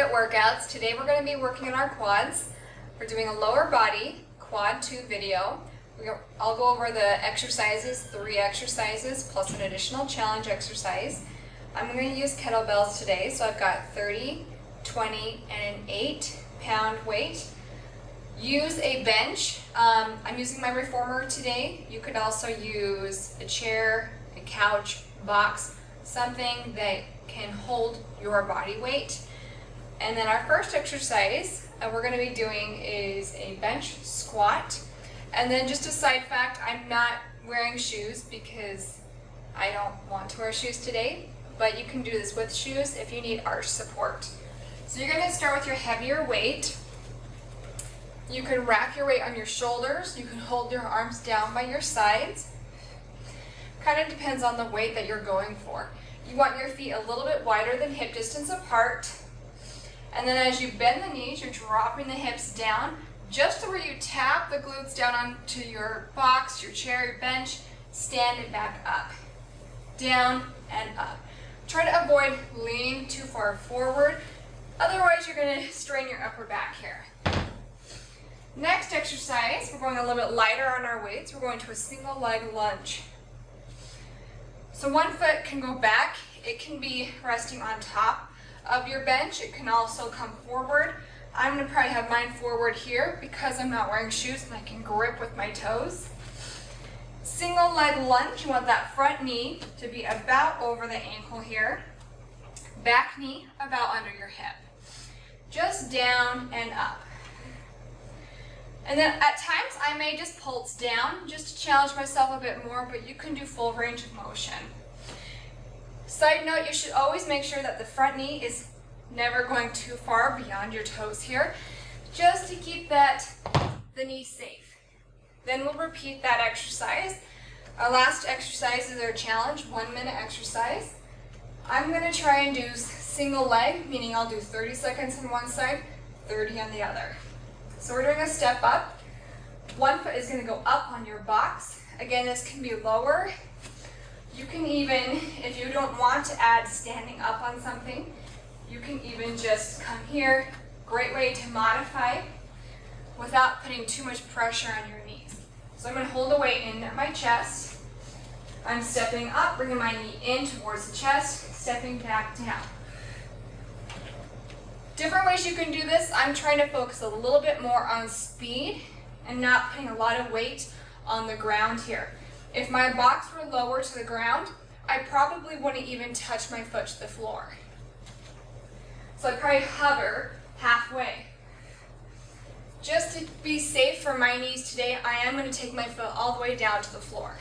KatFit Workouts. Today we're going to be working on our quads. We're doing a lower body quad 2 video. I'll go over the exercises, 3 exercises plus an additional challenge exercise. I'm going to use kettlebells today, so I've got 30, 20, and an 8-pound weight. Use a bench. I'm using my reformer today. You could also use a chair, a couch, box, something that can hold your body weight. And then our first exercise we're going to be doing is a bench squat. And then just a side fact, I'm not wearing shoes because I don't want to wear shoes today, but you can do this with shoes if you need arch support. So you're going to start with your heavier weight. You can rack your weight on your shoulders. You can hold your arms down by your sides. Kind of depends on the weight that you're going for. You want your feet a little bit wider than hip distance apart. And then as you bend the knees, you're dropping the hips down just to where you tap the glutes down onto your box, your chair, your bench. Stand it back up, down and up. Try to avoid leaning too far forward. Otherwise, you're going to strain your upper back here. Next exercise, we're going a little bit lighter on our weights. We're going to a single leg lunge. So one foot can go back. It can be resting on top of your bench. It can also come forward. I'm going to probably have mine forward here because I'm not wearing shoes and I can grip with my toes. Single leg lunge, you want that front knee to be about over the ankle here. Back knee about under your hip. Just down and up. And then at times I may just pulse down just to challenge myself a bit more, but you can do full range of motion. Side note, you should always make sure that the front knee is never going too far beyond your toes here, just to keep the knee safe. Then we'll repeat that exercise. Our last exercise is our challenge, 1-minute exercise. I'm going to try and do single leg, meaning I'll do 30 seconds on one side, 30 on the other. So we're doing a step up. One foot is going to go up on your box. Again, this can be lower. You can even, if you don't want to add standing up on something, you can even just come here. Great way to modify without putting too much pressure on your knees. So I'm going to hold the weight in at my chest. I'm stepping up, bringing my knee in towards the chest, stepping back down. Different ways you can do this. I'm trying to focus a little bit more on speed and not putting a lot of weight on the ground here. If my box were lower to the ground, I probably wouldn't even touch my foot to the floor. So I'd probably hover halfway. Just to be safe for my knees today, I am going to take my foot all the way down to the floor.